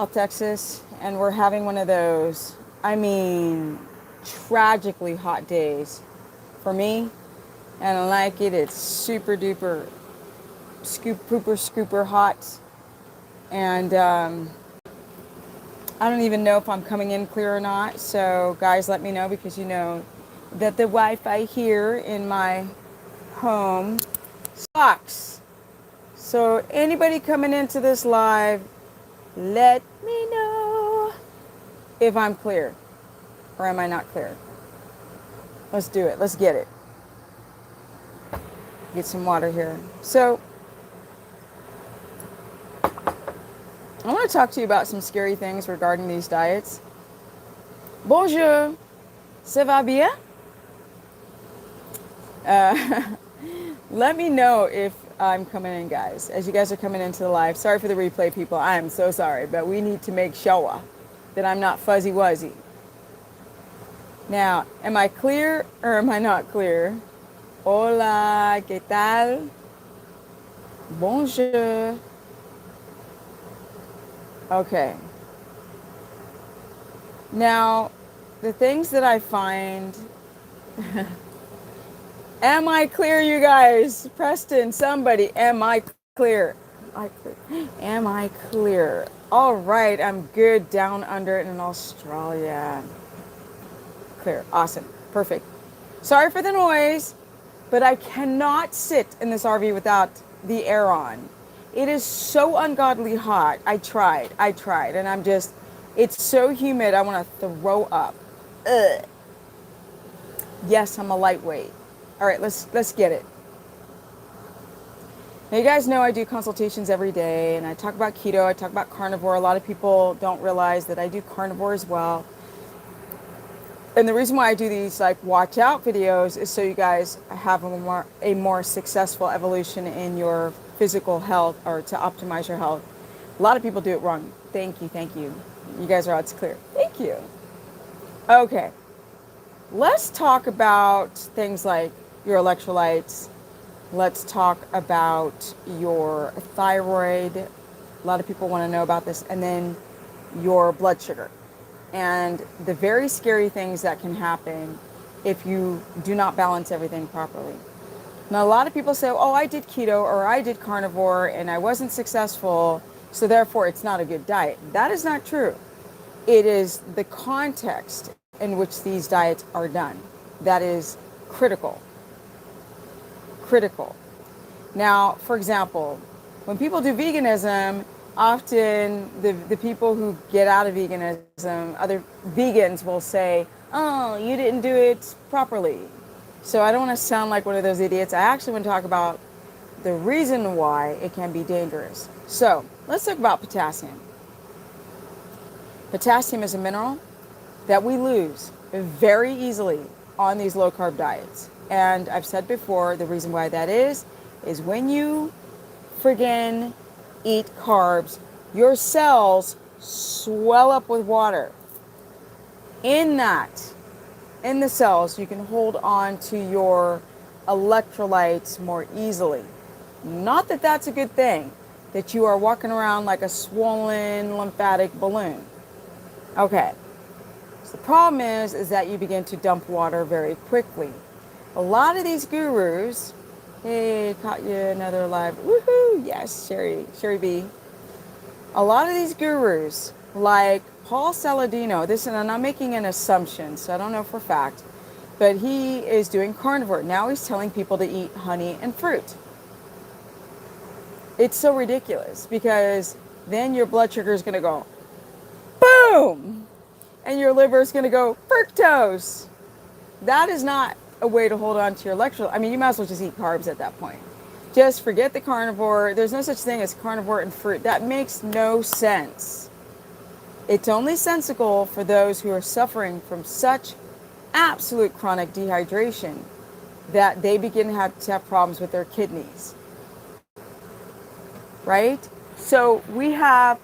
South Texas, and we're having one of those, I mean, tragically hot days for me. And I like it. It's super duper, scooper hot. And I don't even know if I'm coming in clear or not. So, guys, let me know, because you know that the Wi-Fi here in my home sucks. So, anybody coming into this live, let me know if I'm clear or am I not clear. Let's do it. Let's get it. Get some water here. So, I want to talk to you about some scary things regarding these diets. Bonjour, ça va bien? Let me know if I'm coming in, guys, as you guys are coming into the live. Sorry for the replay, people. I am so sorry, but we need to make sure that I'm not fuzzy wuzzy. Now, am I clear or am I not clear? Hola, ¿qué tal? Bonjour. Okay. Now, the things that I find... Am I clear, you guys? Preston, somebody, am I clear? Am I clear? All right, I'm good down under in Australia. Clear. Awesome. Perfect. Sorry for the noise, but I cannot sit in this RV without the air on. It is so ungodly hot. I tried, and I'm just, it's so humid, I want to throw up. Ugh. Yes, I'm a lightweight. All right, let's get it. Now, you guys know I do consultations every day, and I talk about keto, I talk about carnivore. A lot of people don't realize that I do carnivore as well. And the reason why I do these like watch out videos is so you guys have a more successful evolution in your physical health, or to optimize your health. A lot of people do it wrong. Thank you. You guys are, it's clear. Thank you. Okay. Let's talk about things like your electrolytes. Let's talk about your thyroid. A lot of people want to know about this. And then your blood sugar. And the very scary things that can happen if you do not balance everything properly. Now, a lot of people say, oh, I did keto or I did carnivore and I wasn't successful, so therefore it's not a good diet. That is not true. It is the context in which these diets are done that is critical. Now, for example, when people do veganism, often the people who get out of veganism, other vegans will say, oh, you didn't do it properly. So I don't want to sound like one of those idiots. I actually want to talk about the reason why it can be dangerous. So let's talk about potassium. Potassium is a mineral that we lose very easily on these low-carb diets. And I've said before, the reason why that is when you friggin' eat carbs, your cells swell up with water. In the cells, you can hold on to your electrolytes more easily. Not that that's a good thing, that you are walking around like a swollen lymphatic balloon. Okay. So the problem is that you begin to dump water very quickly. A lot of these gurus, hey, caught you another live, woohoo, yes, Sherry B. A lot of these gurus, like Paul Saladino, and I'm making an assumption, so I don't know for a fact, but he is doing carnivore. Now he's telling people to eat honey and fruit. It's so ridiculous, because then your blood sugar is going to go boom, and your liver is going to go fructose. That is not a way to hold on to your electrolytes. I mean, you might as well just eat carbs at that point. Just forget the carnivore. There's no such thing as carnivore and fruit. That makes no sense. It's only sensical for those who are suffering from such absolute chronic dehydration that they begin to have problems with their kidneys. Right? So we have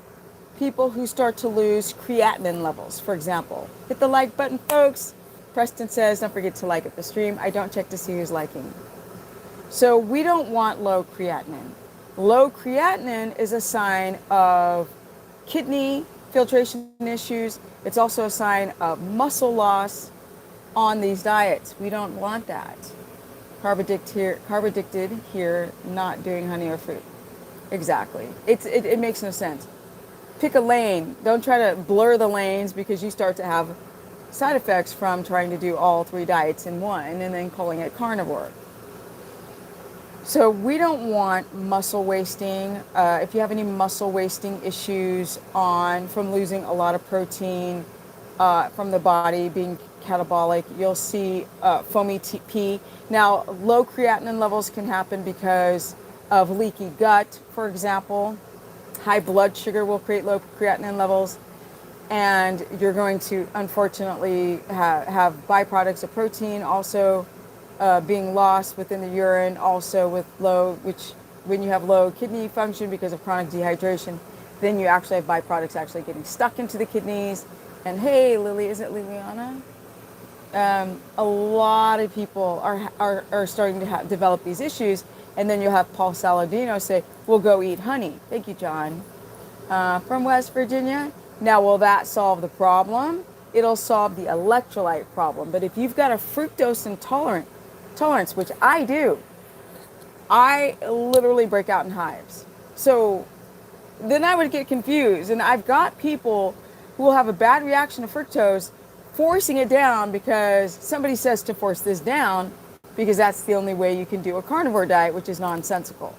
people who start to lose creatinine levels, for example. Hit the like button, folks. Preston says, don't forget to like the stream. I don't check to see who's liking. So we don't want low creatinine. Low creatinine is a sign of kidney filtration issues. It's also a sign of muscle loss on these diets. We don't want that. Carb addicted here, not doing honey or fruit. Exactly. It makes no sense. Pick a lane. Don't try to blur the lanes, because you start to have side effects from trying to do all three diets in one and then calling it carnivore. So we don't want muscle wasting. If you have any muscle wasting issues from losing a lot of protein from the body, being catabolic, you'll see foamy pee. Now, low creatinine levels can happen because of leaky gut, for example. High blood sugar will create low creatinine levels, and you're going to unfortunately have byproducts of protein also being lost within the urine, also with when you have low kidney function because of chronic dehydration, then you actually have byproducts actually getting stuck into the kidneys. And hey, Lily, is it Liliana? A lot of people are starting to develop these issues, and then you'll have Paul Saladino say, "We'll go eat honey." Thank you, John, from West Virginia. Now, will that solve the problem? It'll solve the electrolyte problem. But if you've got a fructose intolerance, which I do, I literally break out in hives. So then I would get confused. And I've got people who will have a bad reaction to fructose, forcing it down because somebody says to force this down because that's the only way you can do a carnivore diet, which is nonsensical.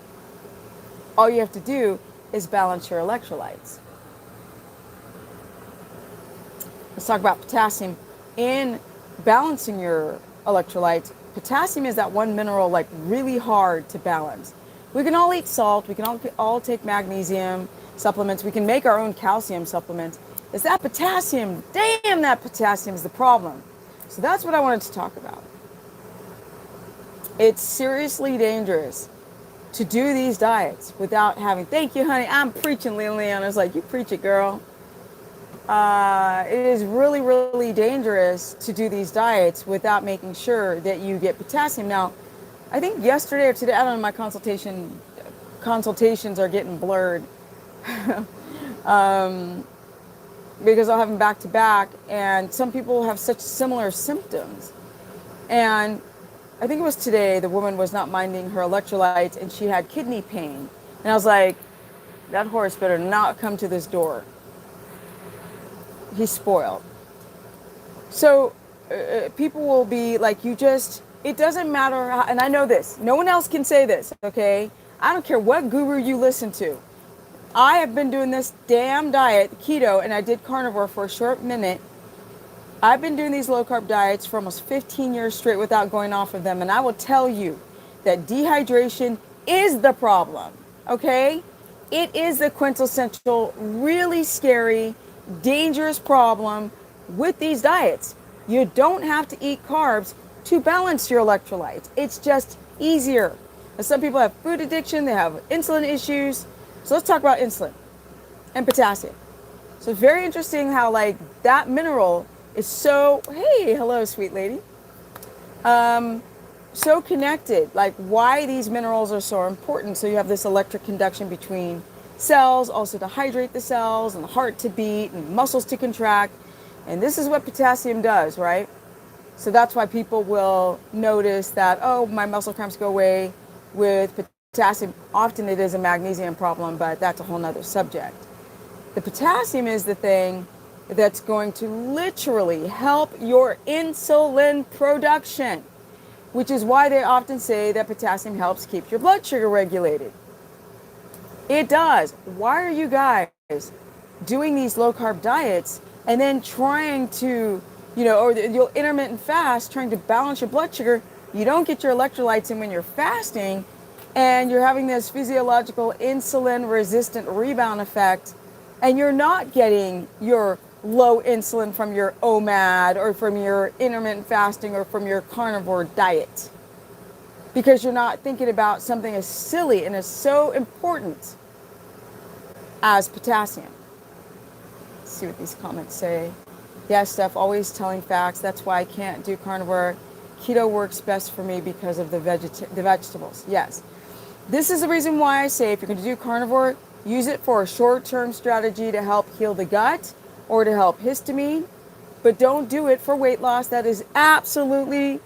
All you have to do is balance your electrolytes. Let's talk about potassium. In balancing your electrolytes, potassium is that one mineral like really hard to balance. We can all eat salt. We can all take magnesium supplements. We can make our own calcium supplements. It's that potassium. Damn, that potassium is the problem. So that's what I wanted to talk about. It's seriously dangerous to do these diets without having, thank you, honey. I'm preaching, Liliana. I was like, you preach it, girl. It is really, really dangerous to do these diets without making sure that you get potassium. Now, I think yesterday or today, I don't know, my consultations are getting blurred because I'll have them back to back, and some people have such similar symptoms. And I think it was today, the woman was not minding her electrolytes and she had kidney pain. And I was like, that horse better not come to this door. He's spoiled. So people will be like, it doesn't matter how, and I know this, no one else can say this, okay? I don't care what guru you listen to. I have been doing this damn diet, keto, and I did carnivore for a short minute. I've been doing these low carb diets for almost 15 years straight without going off of them. And I will tell you that dehydration is the problem, okay? It is the quintessential, really scary, dangerous problem with these diets. You don't have to eat carbs to balance your electrolytes. It's just easier. And some people have food addiction, they have insulin issues. So let's talk about insulin and potassium. So very interesting how like that mineral is so, hey, hello, sweet lady. So connected, like why these minerals are so important. So you have this electric conduction between cells, also to hydrate the cells and the heart to beat and muscles to contract. And this is what potassium does, right? So that's why people will notice that, oh, my muscle cramps go away with potassium. Often it is a magnesium problem, but that's a whole nother subject. The potassium is the thing that's going to literally help your insulin production, which is why they often say that potassium helps keep your blood sugar regulated. It does. Why are you guys doing these low carb diets and then trying to, or you'll intermittent fast, trying to balance your blood sugar? You don't get your electrolytes in when you're fasting, and you're having this physiological insulin resistant rebound effect, and you're not getting your low insulin from your OMAD or from your intermittent fasting or from your carnivore diet, because you're not thinking about something as silly and as so important as potassium. Let's see what these comments say. Yeah, Steph, always telling facts. That's why I can't do carnivore. Keto works best for me because of the vegetables. Yes. This is the reason why I say if you're going to do carnivore, Use it for a short-term strategy to help heal the gut or to help histamine, but don't do it for weight loss. That is absolutely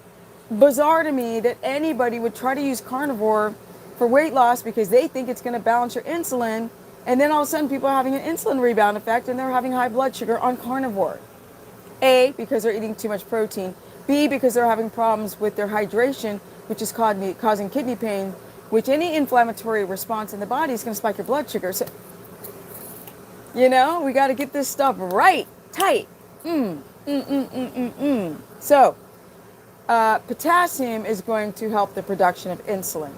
bizarre to me that anybody would try to use carnivore for weight loss because they think it's going to balance your insulin, and then all of a sudden people are having an insulin rebound effect and they're having high blood sugar on carnivore. A, because they're eating too much protein. B, because they're having problems with their hydration, which is causing kidney pain, which any inflammatory response in the body is going to spike your blood sugar. So, we got to get this stuff right, tight. So, potassium is going to help the production of insulin.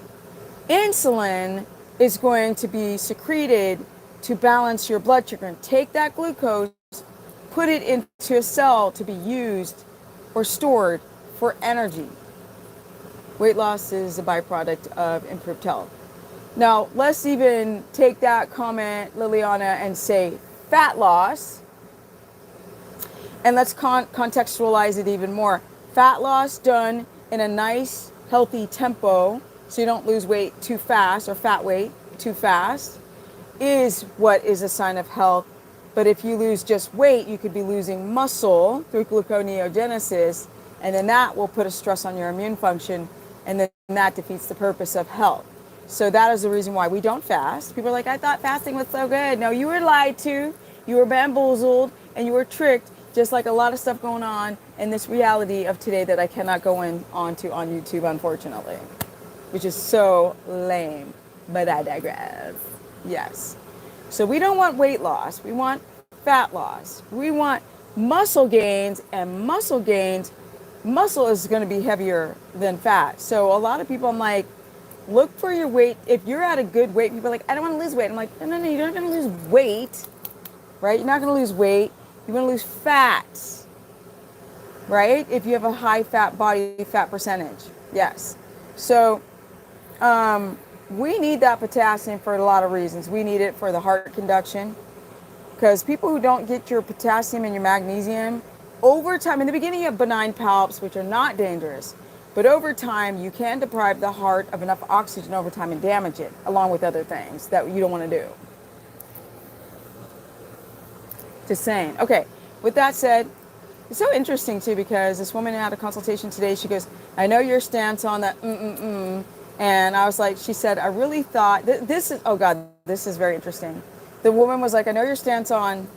Insulin is going to be secreted to balance your blood sugar. And take that glucose, put it into a cell to be used or stored for energy. Weight loss is a byproduct of improved health. Now, let's even take that comment, Liliana, and say fat loss. And let's contextualize it even more. Fat loss done in a nice, healthy tempo, so you don't lose weight too fast or fat weight too fast, is what is a sign of health. But if you lose just weight, you could be losing muscle through gluconeogenesis, and then that will put a stress on your immune function, and then that defeats the purpose of health. So that is the reason why we don't fast. People are like, I thought fasting was so good. No, you were lied to, you were bamboozled, and you were tricked, just like a lot of stuff going on in this reality of today that I cannot go onto on YouTube, unfortunately, which is so lame, but I digress. Yes. So we don't want weight loss. We want fat loss. We want muscle gains, and muscle is going to be heavier than fat. So a lot of people, I'm like, look for your weight. If you're at a good weight, people are like, I don't want to lose weight. I'm like, no, you're not going to lose weight, right? You're not going to lose weight. You're going to lose fat, right? If you have a high fat body fat percentage. Yes. So we need that potassium for a lot of reasons. We need it for the heart conduction, because people who don't get your potassium and your magnesium, over time, in the beginning you have benign palps, which are not dangerous, but over time you can deprive the heart of enough oxygen over time and damage it, along with other things that you don't want to do. Just saying. Okay, with that said, it's so interesting too, because this woman had a consultation today. She goes, I know your stance on that and I was like, she said, I really thought this is, oh God, this is very interesting. The woman was like, I know your stance on,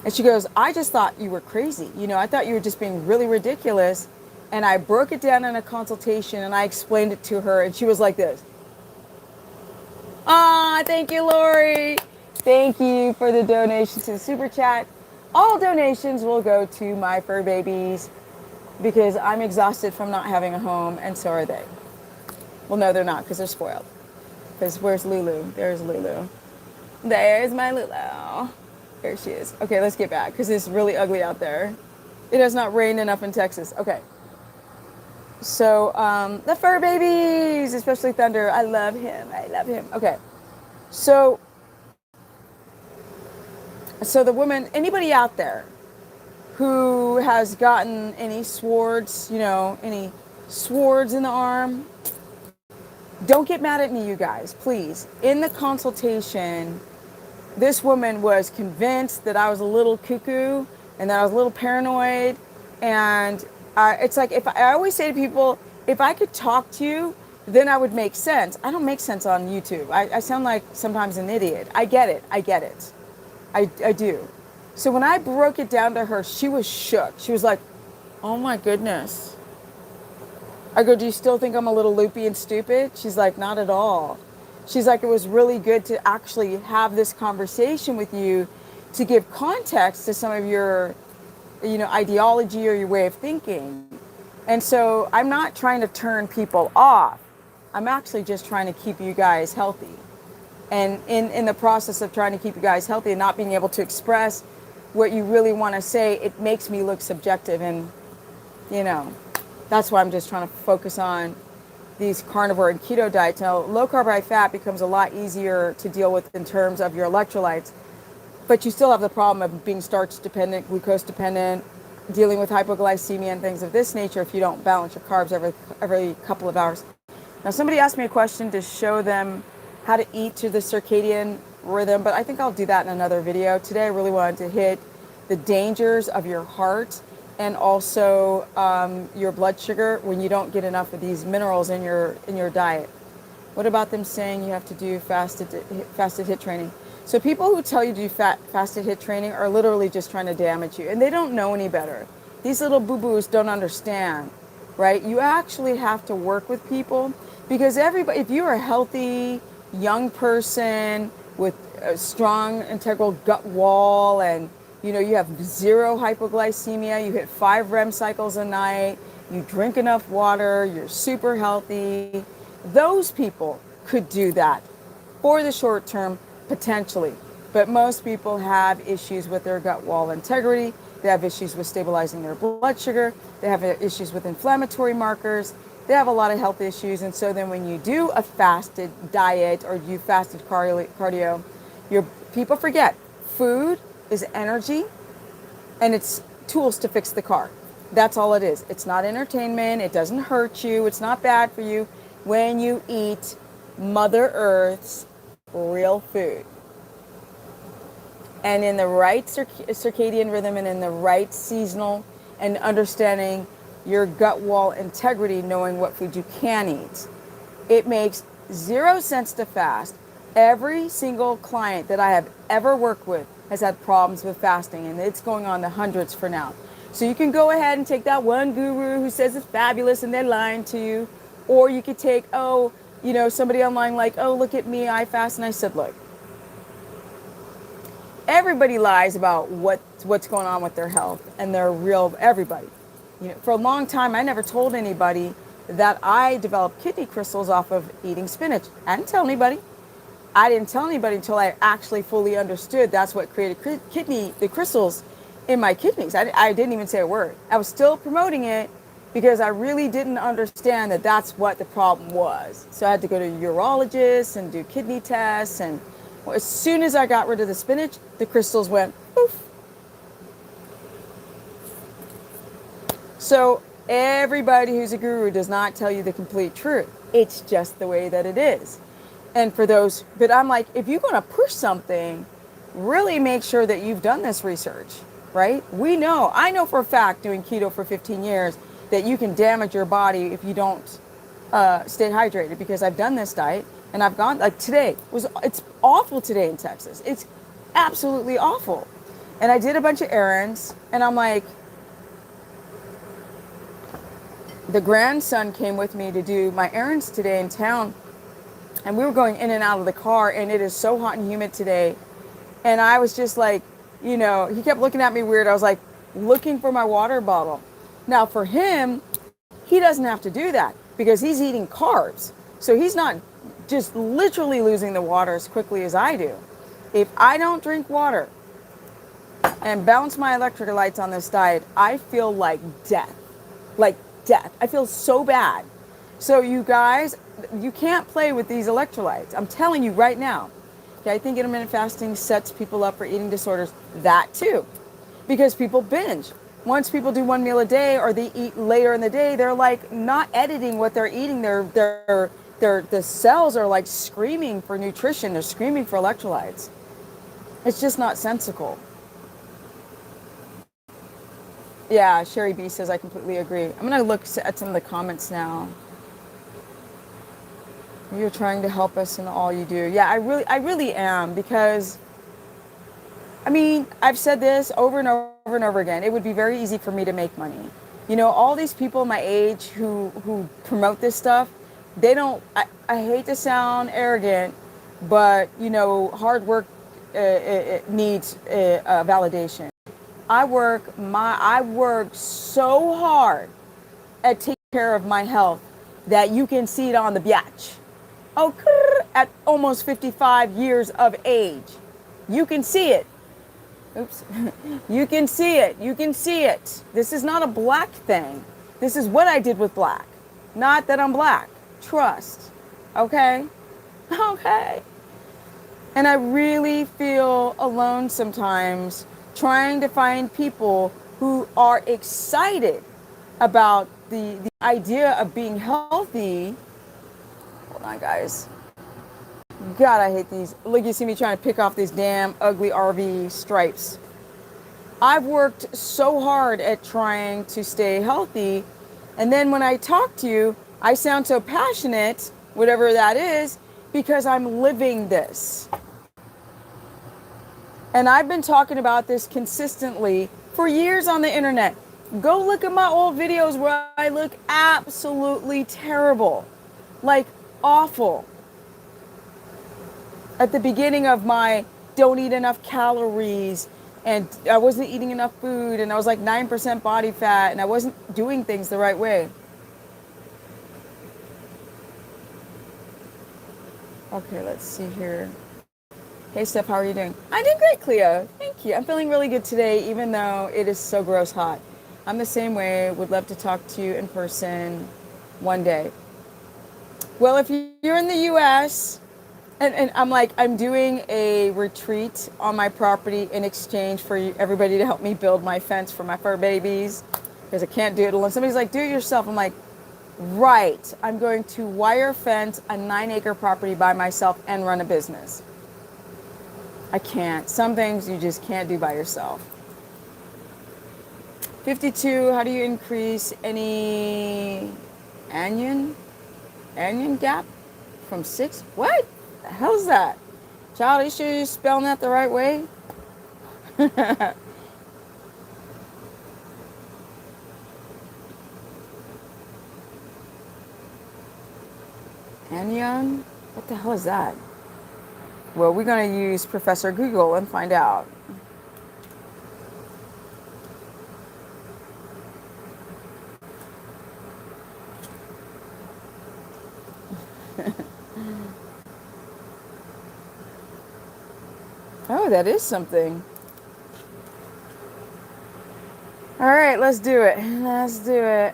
and she goes, I just thought you were crazy. I thought you were just being really ridiculous. And I broke it down in a consultation and I explained it to her, and she was like this. Thank you, Lori. Thank you for the donation to the super chat. All donations will go to my fur babies, because I'm exhausted from not having a home, and so are they. Well, no, they're not, because they're spoiled. Because where's Lulu? There's Lulu. There's my Lulu. There she is. Okay, let's get back, because it's really ugly out there. It has not rained enough in Texas. Okay. So, the fur babies, especially Thunder. I love him. Okay. So the woman, anybody out there who has gotten any swords, any swords in the arm, don't get mad at me, you guys, please. In the consultation, this woman was convinced that I was a little cuckoo and that I was a little paranoid. And it's like, if I always say to people, if I could talk to you, then I would make sense. I don't make sense on YouTube. I sound like sometimes an idiot. I get it. I do. So when I broke it down to her, she was shook. She was like, oh my goodness. I go, do you still think I'm a little loopy and stupid? She's like, not at all. She's like, it was really good to actually have this conversation with you to give context to some of your, ideology or your way of thinking. And so I'm not trying to turn people off. I'm actually just trying to keep you guys healthy. And in the process of trying to keep you guys healthy and not being able to express what you really want to say, it makes me look subjective. And, that's why I'm just trying to focus on these carnivore and keto diets. Now, low carb, high fat becomes a lot easier to deal with in terms of your electrolytes, but you still have the problem of being starch dependent, glucose dependent, dealing with hypoglycemia and things of this nature if you don't balance your carbs every couple of hours. Now, somebody asked me a question to show them how to eat to the circadian rhythm, but I think I'll do that in another video. Today I really wanted to hit the dangers of your heart and also your blood sugar when you don't get enough of these minerals in your diet. What about them saying you have to do fasted HIIT training? So people who tell you to do fasted HIIT training are literally just trying to damage you, and they don't know any better. These little boo-boos don't understand, right? You actually have to work with people because everybody, if you're a healthy young person with a strong integral gut wall and you have zero hypoglycemia, you hit 5 REM cycles a night, you drink enough water, you're super healthy, those people could do that for the short term, potentially. But most people have issues with their gut wall integrity. They have issues with stabilizing their blood sugar. They have issues with inflammatory markers. They have a lot of health issues. And so then when you do a fasted diet or you fasted cardio, your people forget food is energy and it's tools to fix the car. That's all it is. It's not entertainment. It doesn't hurt you. It's not bad for you when you eat Mother Earth's real food. And in the right circadian rhythm and in the right seasonal and understanding your gut wall integrity, knowing what food you can eat. It makes 0 sense to fast. Every single client that I have ever worked with has had problems with fasting, and it's going on the hundreds for now. So you can go ahead and take that one guru who says it's fabulous and they're lying to you, or you could take, somebody online like, oh, look at me, I fast, and I said, look, everybody lies about what's going on with their health, and they're real, everybody. For a long time, I never told anybody that I developed kidney crystals off of eating spinach. I didn't tell anybody. I didn't tell anybody until I actually fully understood that's what created the crystals in my kidneys. I didn't even say a word. I was still promoting it because I really didn't understand that that's what the problem was. So I had to go to urologists and do kidney tests. And as soon as I got rid of the spinach, the crystals went poof. So everybody who's a guru does not tell you the complete truth. It's just the way that it is. And but I'm like, if you're going to push something, really make sure that you've done this research, right? I know for a fact doing keto for 15 years that you can damage your body if you don't stay hydrated, because I've done this diet and I've gone, like today, it's awful today in Texas. It's absolutely awful. And I did a bunch of errands and I'm like, the grandson came with me to do my errands today in town. And we were going in and out of the car, and it is so hot and humid today. And I was just like, he kept looking at me weird. I was like looking for my water bottle. Now for him, he doesn't have to do that because he's eating carbs. So he's not just literally losing the water as quickly as I do. If I don't drink water and balance my electrolytes on this diet, I feel like death. Like death. I feel so bad. So you guys, you can't play with these electrolytes. I'm telling you right now. Okay, I think intermittent fasting sets people up for eating disorders. That too. Because people binge. Once people do one meal a day or they eat later in the day, they're like not editing what they're eating. The cells are like screaming for nutrition. They're screaming for electrolytes. It's just not sensical. Yeah, Sherry B says I completely agree. I'm going to look at some of the comments now. You're trying to help us in all you do. Yeah, I really am, because I've said this over and over and over again. It would be very easy for me to make money. All these people my age who promote this stuff, they don't, I hate to sound arrogant, but hard work it needs validation. I work so hard at taking care of my health that you can see it on the biatch. Oh, at almost 55 years of age. You can see it. Oops. You can see it. You can see it. This is not a black thing. This is what I did with black. Not that I'm black. Trust. Okay? Okay. And I really feel alone sometimes trying to find people who are excited about the idea of being healthy. Hold on, guys. God, I hate these. Look, you see me trying to pick off these damn ugly RV stripes. I've worked so hard at trying to stay healthy. And then when I talk to you, I sound so passionate, whatever that is, because I'm living this. And I've been talking about this consistently for years on the internet. Go look at my old videos where I look absolutely terrible, like awful. At the beginning of my don't eat enough calories, and I wasn't eating enough food, and I was like 9% body fat, and I wasn't doing things the right way. Okay, let's see here. Hey, Steph, how are you doing? I'm doing great, Cleo. Thank you. I'm feeling really good today, even though it is so gross hot. I'm the same way. Would love to talk to you in person one day. Well, if you're in the U.S., and I'm doing a retreat on my property in exchange for everybody to help me build my fence for my fur babies, because I can't do it alone. Somebody's like, do it yourself. I'm like, right. I'm going to wire fence a 9-acre property by myself and run a business. I can't. Some things you just can't do by yourself. 52, how do you increase any anion gap from 6? What? The hell's that? Child, are you sure you're spelling that the right way? Anion? What the hell is that? Well, we're going to use Professor Google and find out. Oh, that is something. All right, let's do it. Let's do it.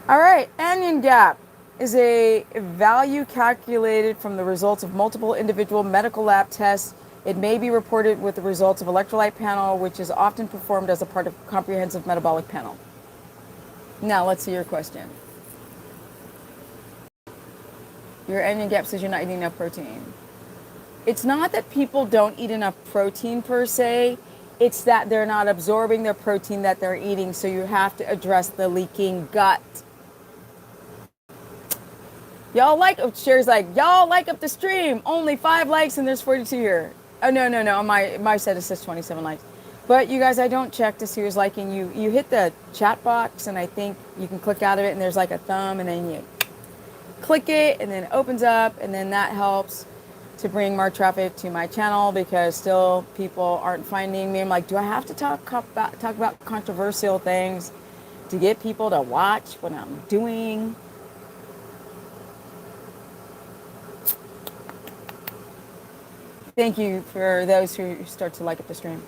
All right, anion gap is a value calculated from the results of multiple individual medical lab tests. It may be reported with the results of electrolyte panel, which is often performed as a part of comprehensive metabolic panel. Now, let's see your question. Your anion gap says you're not eating enough protein. It's not that people don't eat enough protein per se. It's that they're not absorbing the protein that they're eating, so you have to address the leaking gut. Y'all like, Sherry's like, y'all like up the stream. Only 5 likes and there's 42 here. Oh, no. On my set it says 27 likes. But you guys, I don't check to see who's liking you. You hit the chat box and I think you can click out of it and there's like a thumb and then you click it and then it opens up and then that helps to bring more traffic to my channel because still people aren't finding me. I'm like, do I have to talk about controversial things to get people to watch what I'm doing? Thank you for those who start to like up the stream.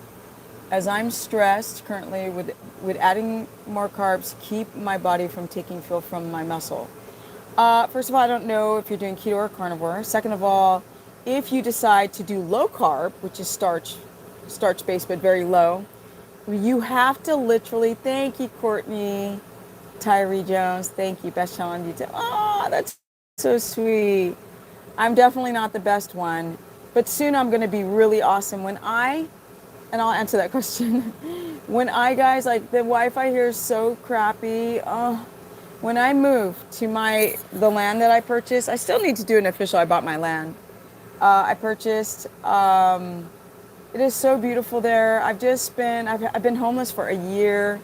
As I'm stressed currently with adding more carbs, keep my body from taking fuel from my muscle. First of all, I don't know if you're doing keto or carnivore. Second of all, if you decide to do low carb, which is starch-based but very low, you have to literally, thank you, Courtney, Tyree Jones, thank you, best channel on YouTube. Oh, that's so sweet. I'm definitely not the best one, but soon I'm going to be really awesome. And I'll answer that question. Guys, like the Wi-Fi here is so crappy. When I move to the land that I purchased, I still need to do an official, I bought my land. I purchased, it is so beautiful there. I've been homeless for a year.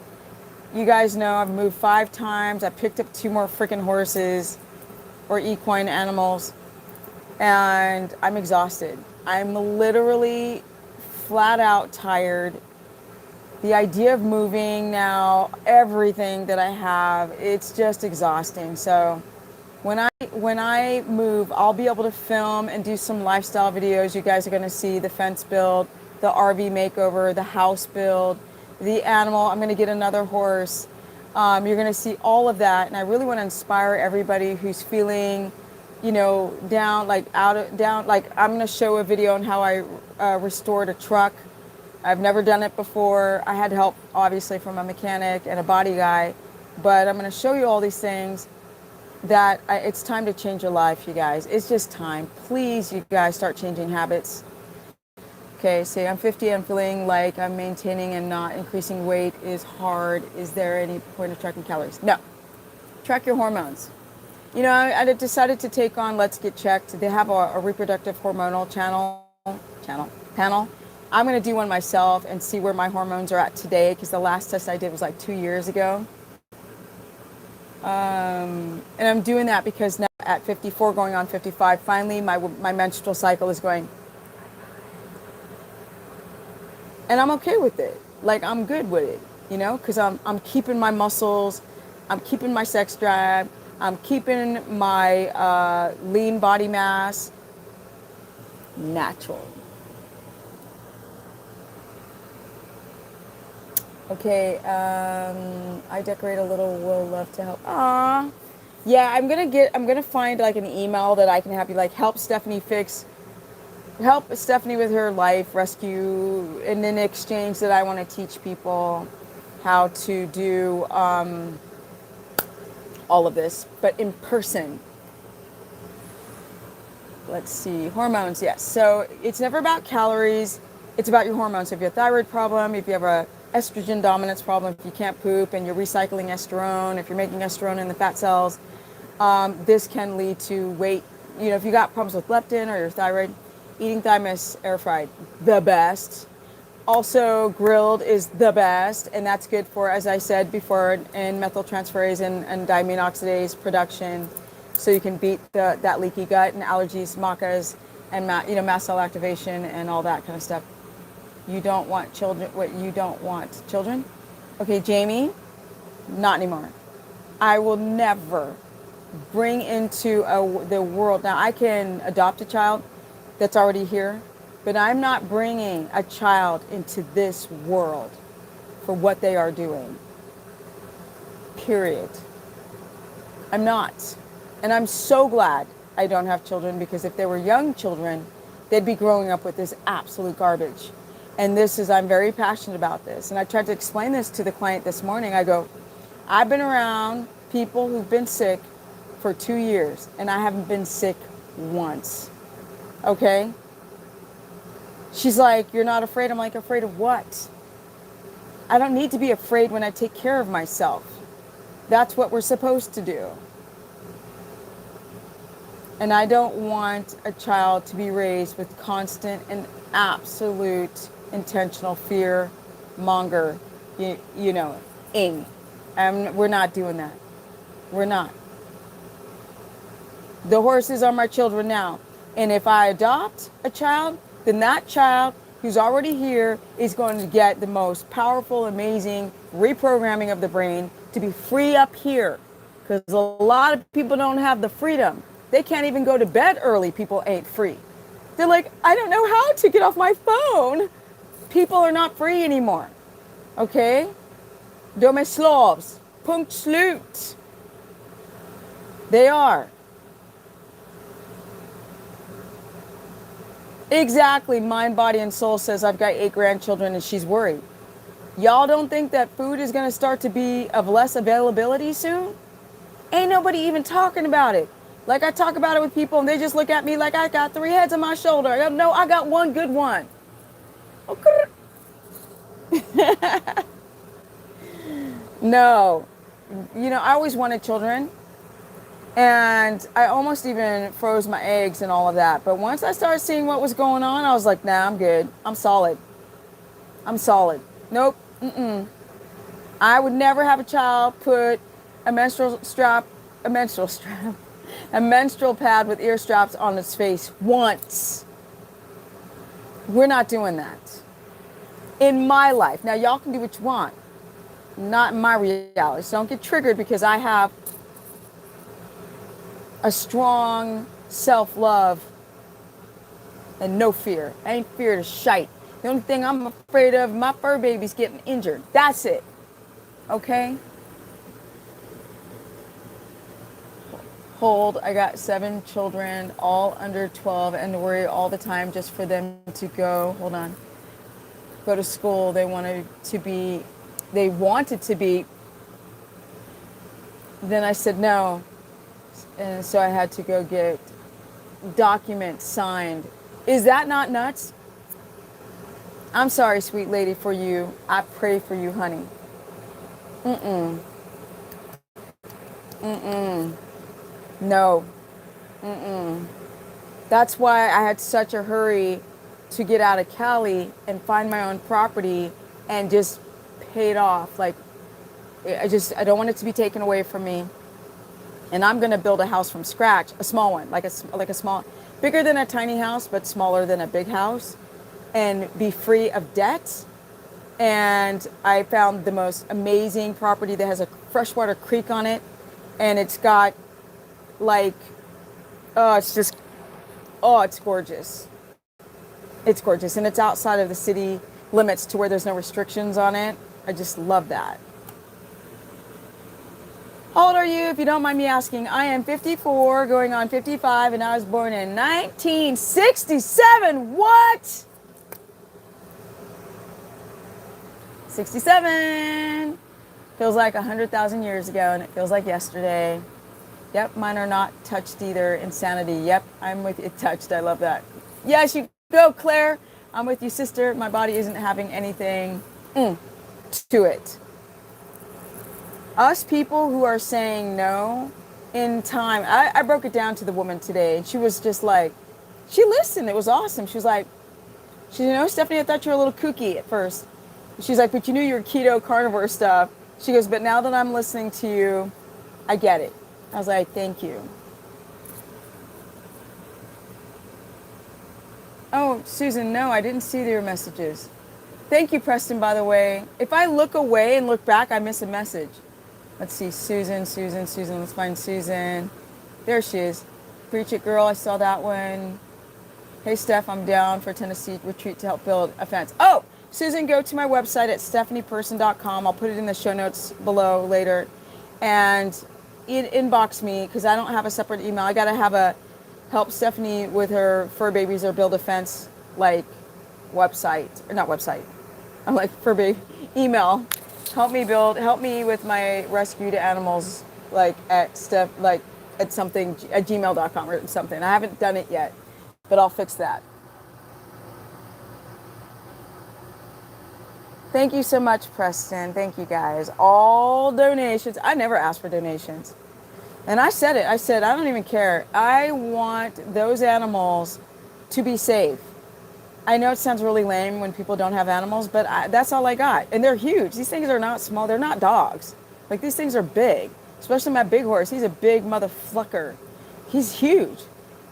You guys know I've moved 5 times. I picked up 2 more freaking horses or equine animals and I'm exhausted. I'm literally flat out tired. The idea of moving now, everything that I have, it's just exhausting. So when I move, I'll be able to film and do some lifestyle videos. You guys are going to see the fence build, the RV makeover, the house build, the animal. I'm going to get another horse. You're going to see all of that. And I really want to inspire everybody who's feeling, down. Like I'm going to show a video on how I restored a truck. I've never done it before. I had help, obviously, from a mechanic and a body guy. But I'm going to show you all these things. that it's time to change your life, you guys. It's just time. Please, you guys, start changing habits. Okay, say I'm 50, I'm feeling like I'm maintaining and not increasing weight is hard. Is there any point of tracking calories? No. Track your hormones. You know, I decided to take on Let's Get Checked. They have a reproductive hormonal panel. I'm going to do one myself and see where my hormones are at today, because the last test I did was like 2 years ago. And I'm doing that because now at 54, going on 55, finally my menstrual cycle is going. And I'm okay with it. Like, I'm good with it, you know, because I'm keeping my muscles, I'm keeping my sex drive, I'm keeping my lean body mass natural. Okay, I decorate a little, will love to help. Aww. Yeah, I'm gonna find like an email that I can have you like help Stephanie with her life rescue, and in exchange that I want to teach people how to do all of this, but in person. Let's see, hormones, yes. So it's never about calories, it's about your hormones. So if you have a thyroid problem, if you have a estrogen dominance problem, if you can't poop and you're recycling estrone, if you're making estrone in the fat cells, this can lead to weight. You know, if you got problems with leptin or your thyroid, eating thymus air fried, the best. Also, grilled is the best, and that's good for, as I said before, in methyltransferase and diamine oxidase production, so you can beat that leaky gut and allergies, macas, and mast cell activation and all that kind of stuff. You don't want children. What, you don't want children? Okay, Jamie, not anymore. I will never bring into the world. Now, I can adopt a child that's already here, but I'm not bringing a child into this world for what they are doing. Period. I'm not. And I'm so glad I don't have children, because if they were young children, they'd be growing up with this absolute garbage. And I'm very passionate about this. And I tried to explain this to the client this morning. I go, I've been around people who've been sick for 2 years, and I haven't been sick once. Okay? She's like, you're not afraid? I'm like, afraid of what? I don't need to be afraid when I take care of myself. That's what we're supposed to do. And I don't want a child to be raised with constant and absolute intentional fear monger, you know, we're not doing that. We're not. The horses are my children now. And if I adopt a child, then that child who's already here is going to get the most powerful, amazing reprogramming of the brain to be free up here. Because a lot of people don't have the freedom. They can't even go to bed early. People ain't free. They're like, I don't know how to get off my phone. People are not free anymore. Okay? Domeslovs. Punkt slut. They are. Exactly. Mind, body, and soul says, I've got 8 grandchildren and she's worried. Y'all don't think that food is going to start to be of less availability soon? Ain't nobody even talking about it. Like, I talk about it with people and they just look at me like I got 3 heads on my shoulder. I go, no, I got one good one. Okay. No. You know, I always wanted children. And I almost even froze my eggs and all of that. But once I started seeing what was going on, I was like, nah, I'm good. I'm solid. Nope. I would never have a child put a menstrual pad with ear straps on its face once. We're not doing that. In my life. Now, y'all can do what you want. Not in my reality. So don't get triggered because I have a strong self-love and no fear. I ain't feared of shite. The only thing I'm afraid of, my fur baby's getting injured. That's it. Okay? Hold, I got 7 children, all under 12, and worry all the time just for them to go to school. They wanted to be. Then I said no. And so I had to go get documents signed. Is that not nuts? I'm sorry, sweet lady, for you. I pray for you, honey. Mm-mm. Mm-mm. No. Mm-mm. That's why I had such a hurry to get out of Cali and find my own property and just pay it off. Like, I don't want it to be taken away from me. And I'm going to build a house from scratch, a small one, like a small, bigger than a tiny house, but smaller than a big house, and be free of debt. And I found the most amazing property that has a freshwater creek on it, and it's got like, oh, it's just, oh, it's gorgeous. It's gorgeous, and it's outside of the city limits to where there's no restrictions on it. I just love that. How old are you, if you don't mind me asking? I am 54, going on 55, and I was born in 1967. What? 67. Feels like 100,000 years ago, and it feels like yesterday. Yep, mine are not touched either. Insanity. Yep, I'm with you. Touched. I love that. Yes, you go, Claire. I'm with you, sister. My body isn't having anything to it. Us people who are saying no in time. I broke it down to the woman today, and she was just like, she listened. It was awesome. She was like, Stephanie, I thought you were a little kooky at first. She's like, but you knew your keto carnivore stuff. She goes, but now that I'm listening to you, I get it. I was like, thank you. Oh, Susan, no, I didn't see your messages. Thank you, Preston, by the way. If I look away and look back, I miss a message. Let's see, Susan. Let's find Susan. There she is. Preach it, girl. I saw that one. Hey, Steph, I'm down for Tennessee retreat to help build a fence. Oh, Susan, go to my website at stephanieperson.com. I'll put it in the show notes below later. And inbox me, because I don't have a separate email. I got to have a help Stephanie with her fur babies or build a fence, like, website. Or not website. I'm like, fur baby. Email. Help me with my rescued animals, like, at something, at gmail.com or something. I haven't done it yet, but I'll fix that. Thank you so much, Preston. Thank you, guys. All donations. I never asked for donations. And I said it. I said, I don't even care. I want those animals to be safe. I know it sounds really lame when people don't have animals, but that's all I got. And they're huge. These things are not small. They're not dogs. Like, these things are big. Especially my big horse. He's a big motherfucker. He's huge.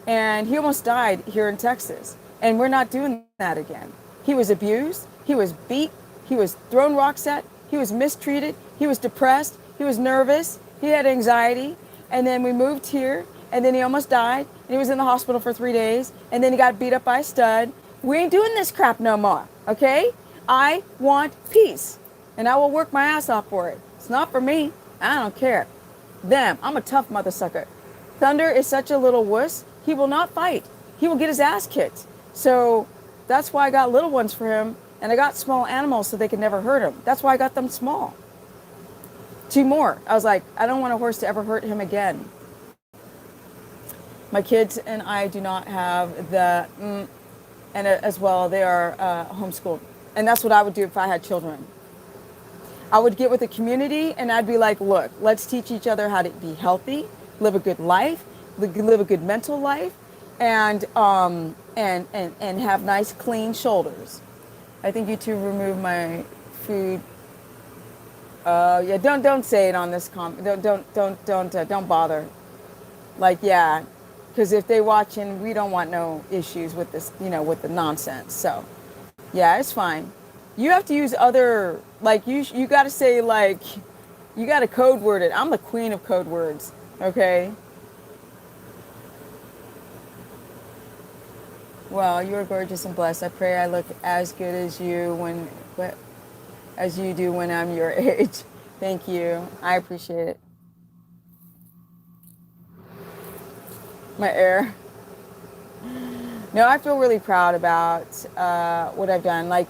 And he almost died here in Texas. And we're not doing that again. He was abused. He was beat. He was thrown rocks at. He was mistreated. He was depressed. He was nervous. He had anxiety. And then we moved here. And then he almost died. And he was in the hospital for 3 days. And then he got beat up by a stud. We ain't doing this crap no more, okay? I want peace, and I will work my ass off for it. It's not for me. I don't care. Them. I'm a tough mother sucker. Thunder is such a little wuss. He will not fight. He will get his ass kicked. So that's why I got little ones for him, and I got small animals so they could never hurt him. That's why I got them small. 2 more. I was like, I don't want a horse to ever hurt him again. My kids and I do not have the... and as well, they are homeschooled. And that's what I would do if I had children. I would get with the community and I'd be like, look, let's teach each other how to be healthy, live a good life, live a good mental life, and have nice, clean shoulders. I think you two remove my food. Yeah, don't say it on this don't bother. Like, yeah. Because if they watching, we don't want no issues with this, with the nonsense. So, yeah, it's fine. You have to use other, like, you got to say, like, you got to code word it. I'm the queen of code words, okay? Well, you are gorgeous and blessed. I pray I look as good as you do when I'm your age. Thank you. I appreciate it. My air. No, I feel really proud about what I've done. Like,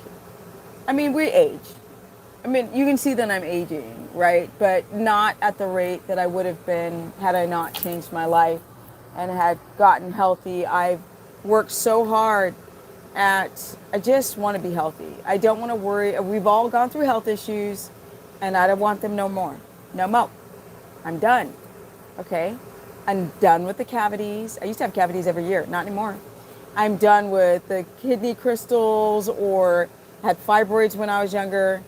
I mean, we age. I mean, you can see that I'm aging, right? But not at the rate that I would have been had I not changed my life and had gotten healthy. I've worked so hard I just want to be healthy. I don't want to worry. We've all gone through health issues and I don't want them no more. No more. I'm done. Okay? I'm done with the cavities. I used to have cavities every year, not anymore. I'm done with the kidney crystals or had fibroids when I was younger,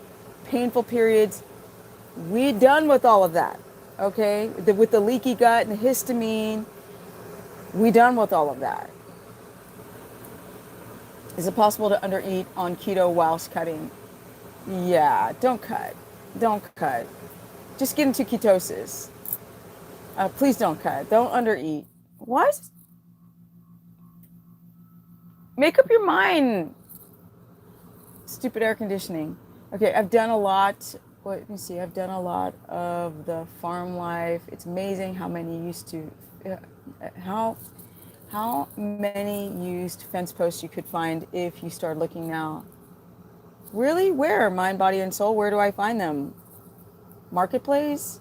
painful periods. We're done with all of that. Okay? With the leaky gut and the histamine, we're done with all of that. Is it possible to undereat on keto whilst cutting? Yeah, don't cut. Don't cut. Just get into ketosis. Please don't cut. Don't undereat. What? Make up your mind. Stupid air conditioning. Okay, I've done a lot. Let me see. I've done a lot of the farm life. It's amazing how many used to, how many used fence posts you could find if you start looking now. Really? Where? Mind, body, and soul. Where do I find them? Marketplace?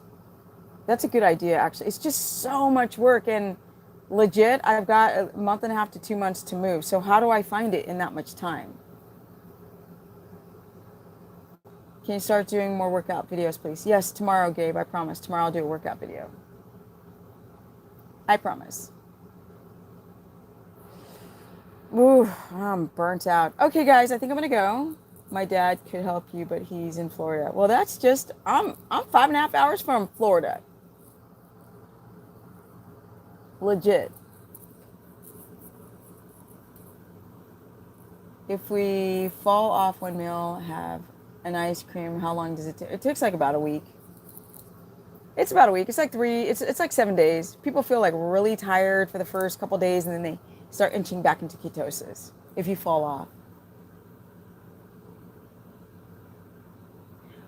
That's a good idea, actually. It's just so much work and legit. I've got a month and a half to 2 months to move. So how do I find it in that much time? Can you start doing more workout videos, please? Yes, tomorrow, Gabe. I promise. Tomorrow I'll do a workout video. I promise. Ooh, I'm burnt out. Okay, guys, I think I'm gonna go. My dad could help you, but he's in Florida. Well, that's just I'm 5.5 hours from Florida. Legit. If we fall off one meal, have an ice cream, how long does it take? It takes like about a week. It's about a week. It's like it's like 7 days. People feel like really tired for the first couple days and then they start inching back into ketosis if you fall off.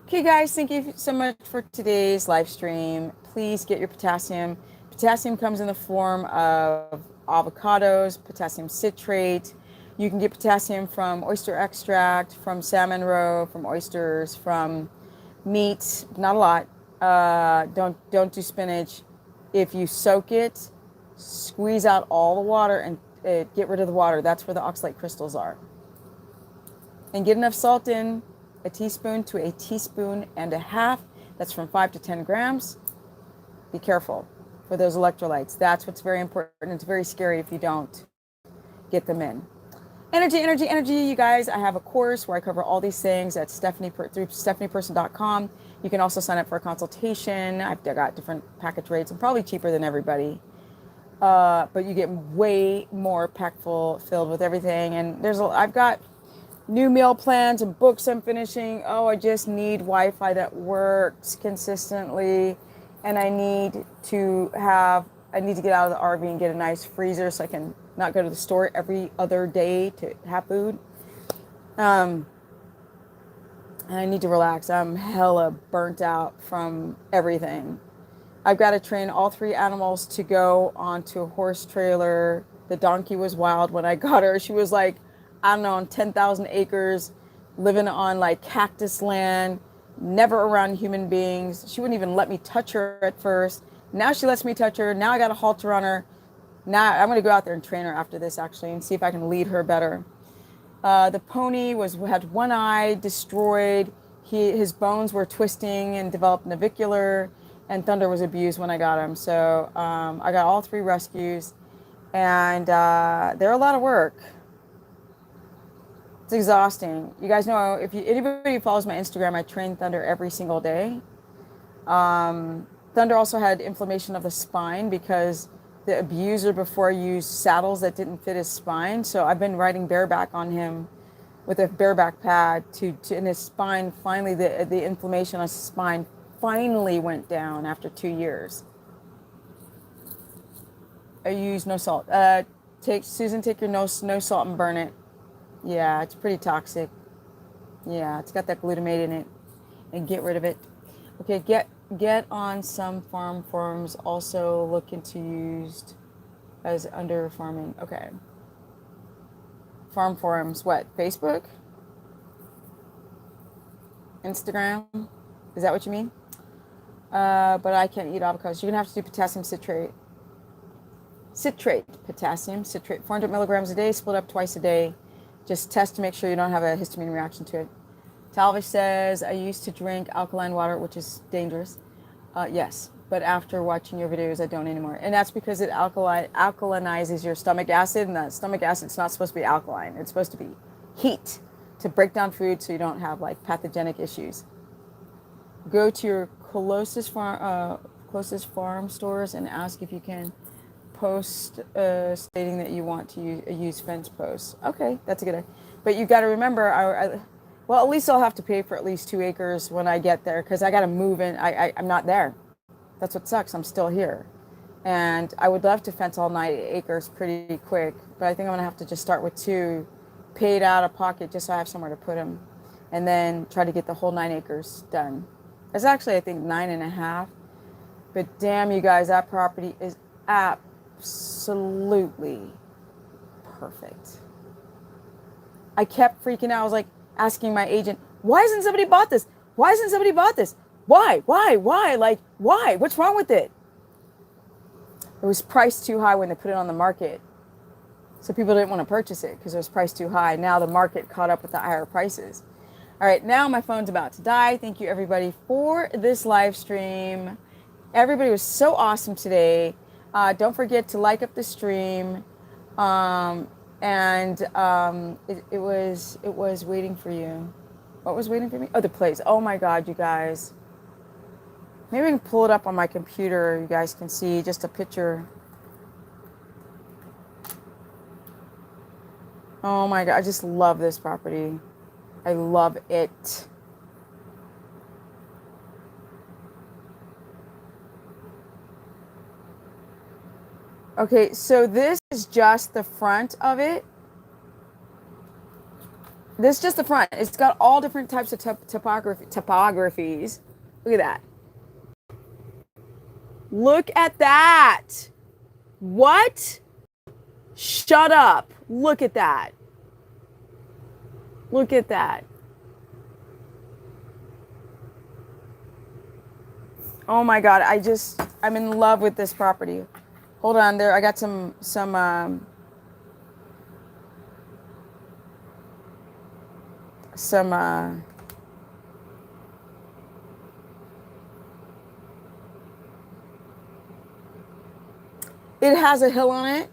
Okay, guys, thank you so much for today's live stream. Please get your potassium. Potassium comes in the form of avocados, potassium citrate. You can get potassium from oyster extract, from salmon roe, from oysters, from meat. Not a lot. Don't do spinach. If you soak it, squeeze out all the water and get rid of the water. That's where the oxalate crystals are. And get enough salt in, a teaspoon to a teaspoon and a half. That's from 5 to 10 grams. Be careful for those electrolytes. That's what's very important. It's very scary if you don't get them in. Energy, energy, energy, you guys. I have a course where I cover all these things at through stephanieperson.com. You can also sign up for a consultation. I've got different package rates. I'm probably cheaper than everybody. But you get way more pack filled with everything. And I've got new meal plans and books I'm finishing. Oh, I just need Wi-Fi that works consistently. And I need to get out of the RV and get a nice freezer so I can not go to the store every other day to have food. And I need to relax. I'm hella burnt out from everything. I've got to train all 3 animals to go onto a horse trailer. The donkey was wild when I got her. She was like, I don't know, on 10,000 acres, living on like cactus land, never around human beings. She wouldn't even let me touch her at first. Now she lets me touch her. Now I got a halter on her. Now I'm going to go out there and train her after this actually and see if I can lead her better. The pony had one eye destroyed. His bones were twisting and developed navicular, and Thunder was abused when I got him. So I got all 3 rescues, and they're a lot of work. It's exhausting. You guys know, anybody who follows my Instagram, I train Thunder every single day. Thunder also had inflammation of the spine because the abuser before used saddles that didn't fit his spine. So I've been riding bareback on him with a bareback pad in his spine. Finally, the inflammation on his spine finally went down after 2 years. I use no salt. Susan, take your no salt and burn it. Yeah, it's pretty toxic. Yeah, it's got that glutamate in it. And get rid of it. Okay, get on some farm forums. Also look into used as under farming. Okay. Farm forums, what? Facebook? Instagram. Is that what you mean? But I can't eat avocados. You're going to have to do potassium citrate. Potassium citrate, 400 milligrams a day, split up twice a day. Just test to make sure you don't have a histamine reaction to it. Talvish says, I used to drink alkaline water, which is dangerous. Yes, but after watching your videos, I don't anymore. And that's because it alkalinizes your stomach acid, and that stomach acid's not supposed to be alkaline. It's supposed to be heat to break down food so you don't have like pathogenic issues. Go to your closest farm stores and ask if you can post stating that you want to use fence posts. Okay, that's a good idea. But you got to remember, well, at least I'll have to pay for at least 2 acres when I get there because I got to move in. I'm not there. That's what sucks. I'm still here. And I would love to fence all 9 acres pretty quick, but I think I'm going to have to just start with 2 paid out of pocket just so I have somewhere to put them, and then try to get the whole 9 acres done. It's actually, I think, 9.5. But damn, you guys, that property is absolutely perfect. I kept freaking out. I was like asking my agent, why hasn't somebody bought this? Why hasn't somebody bought this? Why? Like, why? What's wrong with it? It was priced too high when they put it on the market. So people didn't want to purchase it because it was priced too high. Now the market caught up with the higher prices. All right, now my phone's about to die. Thank you, everybody, for this live stream. Everybody was so awesome today. Don't forget to like up the stream. It was waiting for you. What was waiting for me? Oh, the plays. Oh my God, you guys. Maybe I can pull it up on my computer. You guys can see just a picture. Oh my God, I just love this property. I love it. Okay, so this is just the front of it. This is just the front. It's got all different types of topographies. Look at that. Look at that. What? Shut up. Look at that. Look at that. Oh my God, I'm in love with this property. Hold on there. I got some it has a hill on it.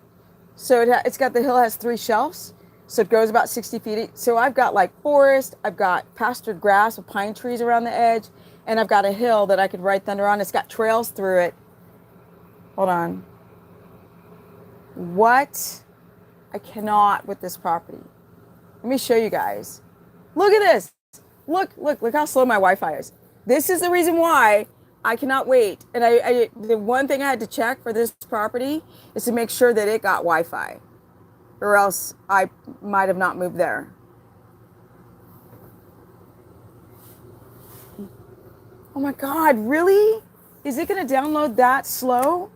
So it's got, the hill has 3 shelves. So it goes about 60 feet. So I've got like forest, I've got pastured grass with pine trees around the edge, and I've got a hill that I could ride thunder on. It's got trails through it. Hold on. What? I cannot with this property. Let me show you guys. Look at this. Look how slow my Wi-Fi is. This is the reason why I cannot wait. And the one thing I had to check for this property is to make sure that it got Wi-Fi, or else I might have not moved there. Oh my God, really? Is it going to download that slow?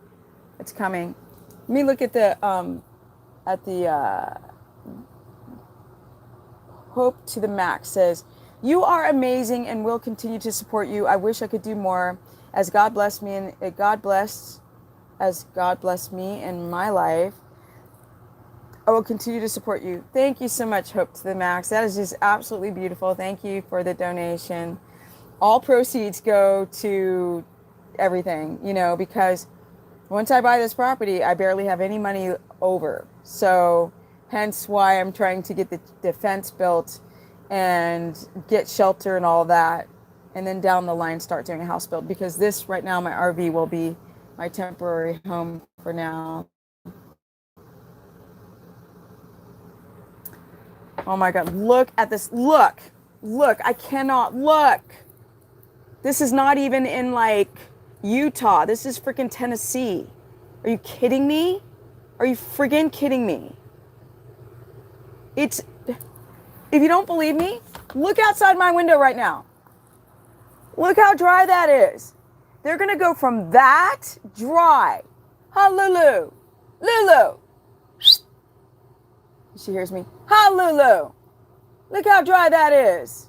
It's coming. Let me look at the Hope to the Max says, you are amazing and will continue to support you. I wish I could do more. As God bless me and God bless me in my life, I will continue to support you. Thank you so much, Hope to the Max. That is just absolutely beautiful. Thank you for the donation. All proceeds go to everything, because once I buy this property, I barely have any money over. So hence why I'm trying to get the fence built and get shelter and all that. And then down the line, start doing a house build, because this right now, my RV will be my temporary home for now. Oh my God, look at this. Look, I cannot look. This is not even in like Utah. This is freaking Tennessee. Are you kidding me? Are you friggin' kidding me? If you don't believe me, look outside my window right now. Look how dry that is. They're going to go from that dry. Hallelujah. Lulu. She hears me. Hallelujah. Look how dry that is.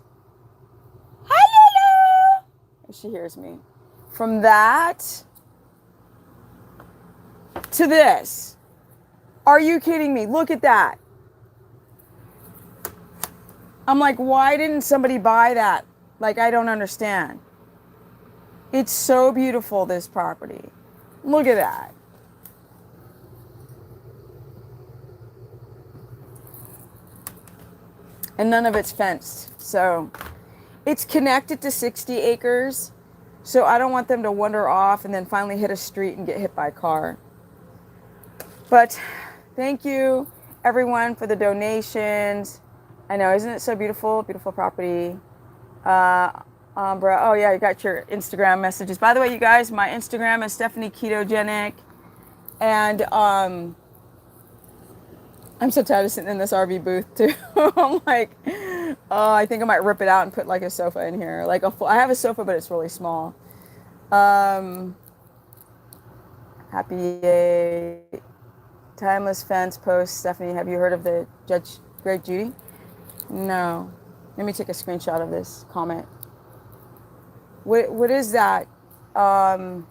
Hallelujah. She hears me. From that to this. Are you kidding me? Look at that. I'm like, why didn't somebody buy that? Like, I don't understand. It's so beautiful, this property. Look at that. And none of it's fenced. So it's connected to 60 acres. So I don't want them to wander off and then finally hit a street and get hit by a car. But thank you, everyone, for the donations. I know, isn't it so beautiful? Beautiful property. Umbra. Oh, yeah, you got your Instagram messages. By the way, you guys, my Instagram is Stephanie Ketogenic. And I'm so tired of sitting in this RV booth, too. I'm like, oh, I think I might rip it out and put like a sofa in here. Like I have a sofa, but it's really small. Happy Timeless Fence post. Stephanie, have you heard of the Judge Greg Judy? No. Let me take a screenshot of this comment. What is that? Have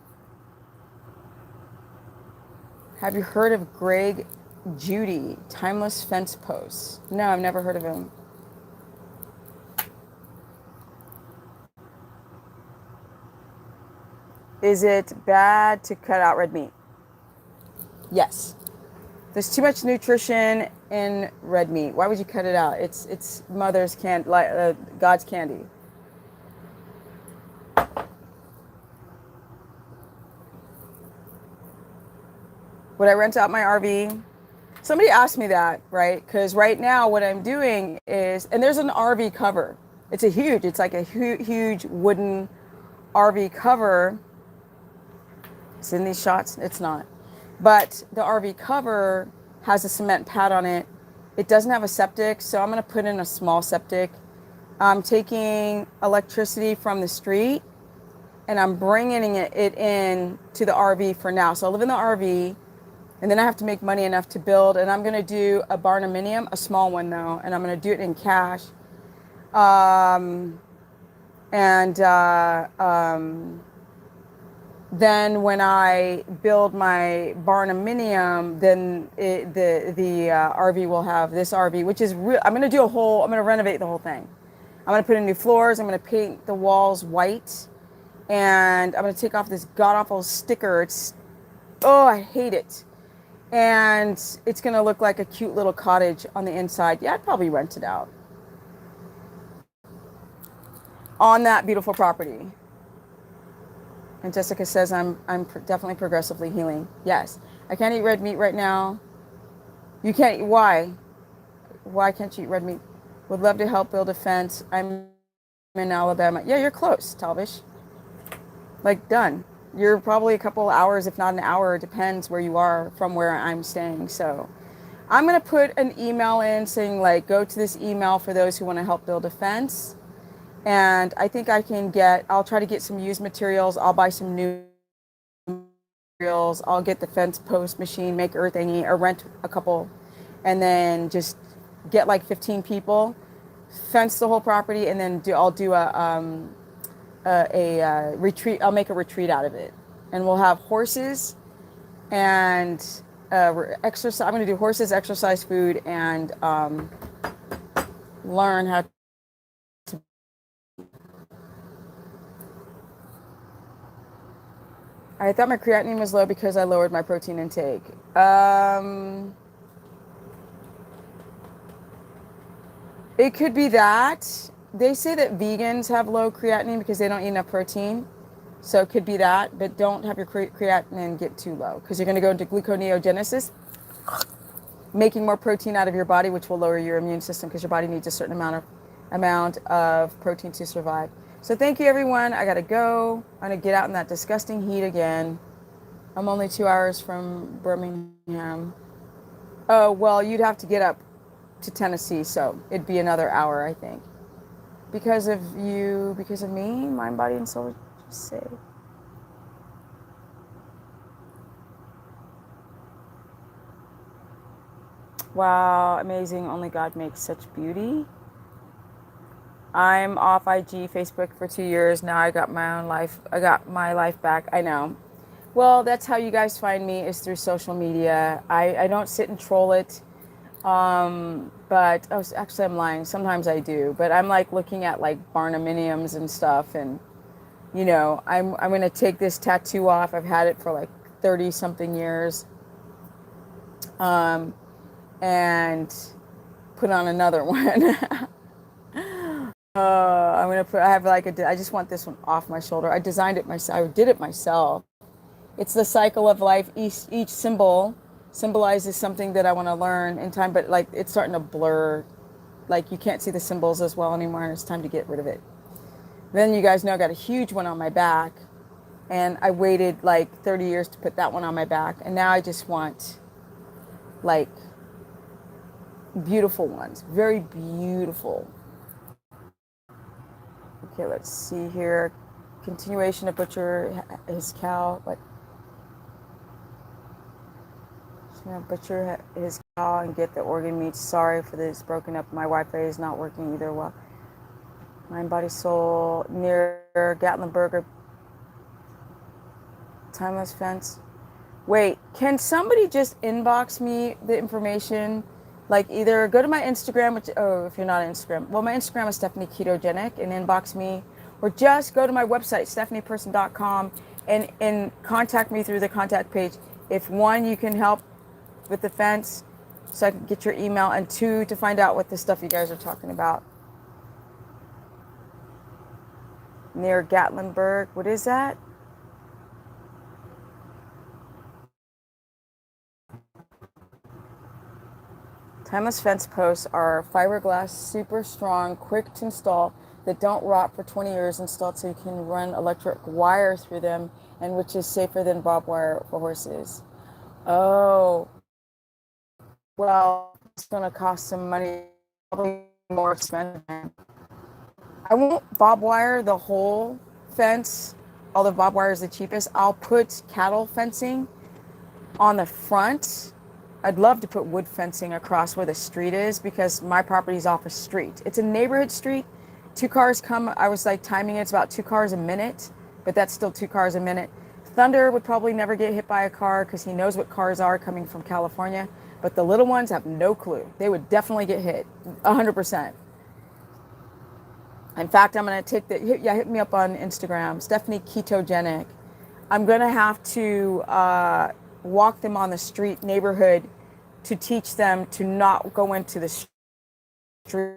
you heard of Greg Judy? Timeless Fence posts. No, I've never heard of him. Is it bad to cut out red meat? Yes. There's too much nutrition in red meat. Why would you cut it out? It's mother's candy, God's candy. Would I rent out my RV? Somebody asked me that, right? Because right now what I'm doing is, and there's an RV cover. It's like a huge wooden RV cover. It's in these shots. It's not. But the RV cover has a cement pad on it. It doesn't have a septic, so I'm going to put in a small septic. I'm taking electricity from the street and I'm bringing it in to the RV for now. So I live in the RV and then I have to make money enough to build, and I'm going to do a barnuminium, a small one though, and I'm going to do it in cash. Then when I build my barnuminium, then the RV will have this RV, which is real. I'm going to renovate the whole thing. I'm going to put in new floors. I'm going to paint the walls white, and I'm going to take off this god-awful sticker. I hate it. And it's going to look like a cute little cottage on the inside. Yeah, I'd probably rent it out on that beautiful property. And Jessica says, I'm definitely progressively healing. Yes. I can't eat red meat right now. You can't. Why? Why can't you eat red meat? Would love to help build a fence. I'm in Alabama. Yeah, you're close, Talbish. Like, done. You're probably a couple hours, if not an hour, depends where you are from where I'm staying. So I'm going to put an email in saying, like, go to this email for those who want to help build a fence. And I think I'll try to get some used materials. I'll buy some new materials. I'll get the fence post machine, make earth thingy, or rent a couple, and then just get like 15 people, fence the whole property, and then I'll do a retreat. I'll make a retreat out of it, and we'll have horses and exercise. I'm going to do horses, exercise, food, and learn how to. I thought my creatinine was low because I lowered my protein intake. It could be that. They say that vegans have low creatinine because they don't eat enough protein. So it could be that, but don't have your creatinine get too low because you're going to go into gluconeogenesis, making more protein out of your body, which will lower your immune system because your body needs a certain amount of protein to survive. So thank you, everyone. I got to go. I'm going to get out in that disgusting heat again. I'm only 2 hours from Birmingham. Oh, well, you'd have to get up to Tennessee, so it'd be another hour, I think. Because of you, because of me, mind, body, and soul, just say. Wow, amazing. Only God makes such beauty. I'm off IG, Facebook for 2 years now. I got my own life. I got my life back. I know. Well, that's how you guys find me, is through social media. I don't sit and troll it. But actually, I'm lying. Sometimes I do. But I'm like looking at like barnuminiums and stuff. And, I'm going to take this tattoo off. I've had it for like 30 something years. And put on another one. I have like I just want this one off my shoulder. I designed it myself. I did it myself. It's the cycle of life. Each symbol symbolizes something that I want to learn in time, but like it's starting to blur. Like you can't see the symbols as well anymore, and it's time to get rid of it. Then you guys know I got a huge one on my back, and I waited like 30 years to put that one on my back, and now I just want like beautiful ones, very beautiful. Okay, let's see here. Continuation to butcher his cow. What? He's gonna butcher his cow and get the organ meats. Sorry for this broken up. My Wi-Fi is not working either. Well, mind, body, soul near Gatlinburg. Timeless fence. Wait, can somebody just inbox me the information? Like either go to my Instagram, which, if you're not on Instagram, well, my Instagram is Stephanie Ketogenic, and inbox me, or just go to my website, stephanieperson.com, and contact me through the contact page. If one, you can help with the fence so I can get your email, and two, to find out what the stuff you guys are talking about. Near Gatlinburg, what is that? Timeless fence posts are fiberglass, super strong, quick to install, that don't rot for 20 years, installed so you can run electric wire through them, and which is safer than barbed wire for horses. Oh, well, it's going to cost some money, probably more expensive. I won't barbed wire the whole fence, although barbed wire is the cheapest. I'll put cattle fencing on the front. I'd love to put wood fencing across where the street is, because my property is off a street. It's a neighborhood street. 2 cars come. I was like timing it. It's about 2 cars a minute, but that's still 2 cars a minute. Thunder would probably never get hit by a car because he knows what cars are coming from California. But the little ones have no clue. They would definitely get hit, 100%. In fact, I'm going to take hit me up on Instagram, Stephanie Ketogenic. I'm going to have to walk them on the street neighborhood to teach them to not go into the street,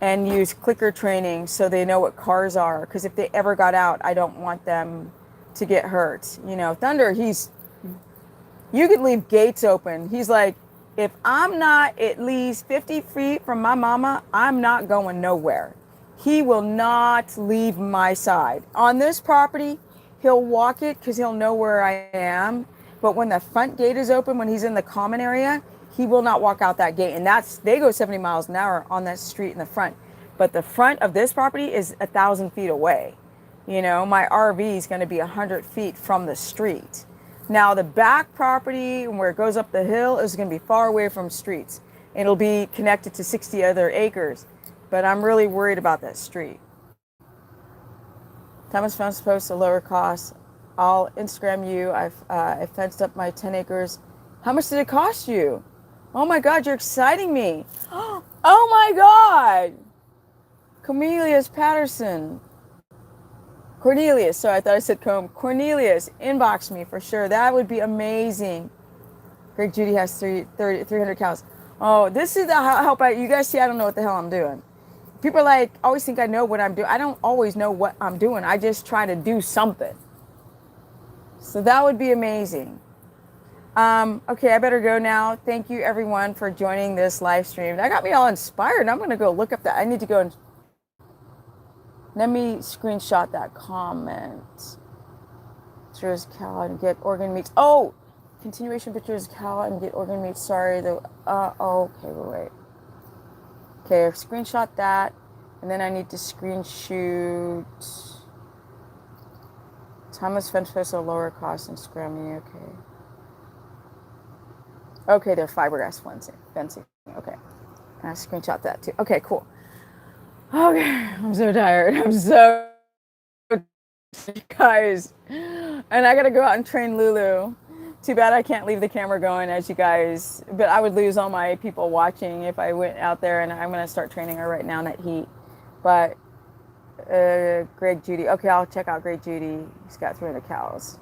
and use clicker training so they know what cars are. Because if they ever got out, I don't want them to get hurt. Thunder, you could leave gates open. He's like, if I'm not at least 50 feet from my mama, I'm not going nowhere. He will not leave my side. On this property, he'll walk it because he'll know where I am. But when the front gate is open, when he's in the common area, he will not walk out that gate. And they go 70 miles an hour on that street in the front. But the front of this property is 1,000 feet away. My RV is going to be 100 feet from the street. Now, the back property, where it goes up the hill, is going to be far away from streets. It'll be connected to 60 other acres. But I'm really worried about that street. Thomas Fence posts a lower cost. I'll Instagram you. I fenced up my 10 acres. How much did it cost you? Oh my God, you're exciting me. Oh my God. Cornelius Patterson. Cornelius, sorry, I thought I said Combe. Cornelius, inbox me for sure. That would be amazing. Greg Judy has 300 cows. Oh, this is the help you guys see. I don't know what the hell I'm doing. People are like, always think I know what I'm doing. I don't always know what I'm doing. I just try to do something. So that would be amazing. Okay, I better go now. Thank you everyone for joining this live stream. That got me all inspired. I'm going to go look up that. I need to go and let me screenshot that comment. Pictures cow and get organ meats. Oh, continuation pictures cow and get organ meats. Sorry. Okay, wait. Okay, screenshot that. And then I need to screenshot Thomas Fence posts a lower cost and Scrammy. Okay. Okay, they're fiberglass fencing. Okay. And I screenshot that too. Okay, cool. Okay, I'm so tired. I'm so guys. And I gotta go out and train Lulu. Too bad I can't leave the camera going as you guys, but I would lose all my people watching if I went out there, and I'm gonna start training her right now in that heat. But Greg Judy. Okay, I'll check out Greg Judy. He's got 300 cows.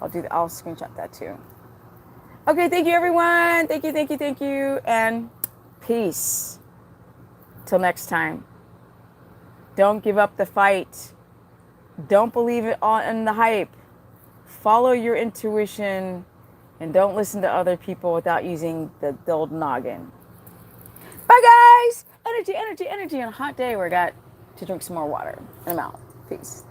I'll screenshot that too. Okay, thank you everyone. Thank you, thank you, thank you. And peace. Till next time. Don't give up the fight. Don't believe it in the hype. Follow your intuition and don't listen to other people without using the old noggin. Bye guys. Energy, energy, energy on a hot day where I got to drink some more water. And I'm out. Peace.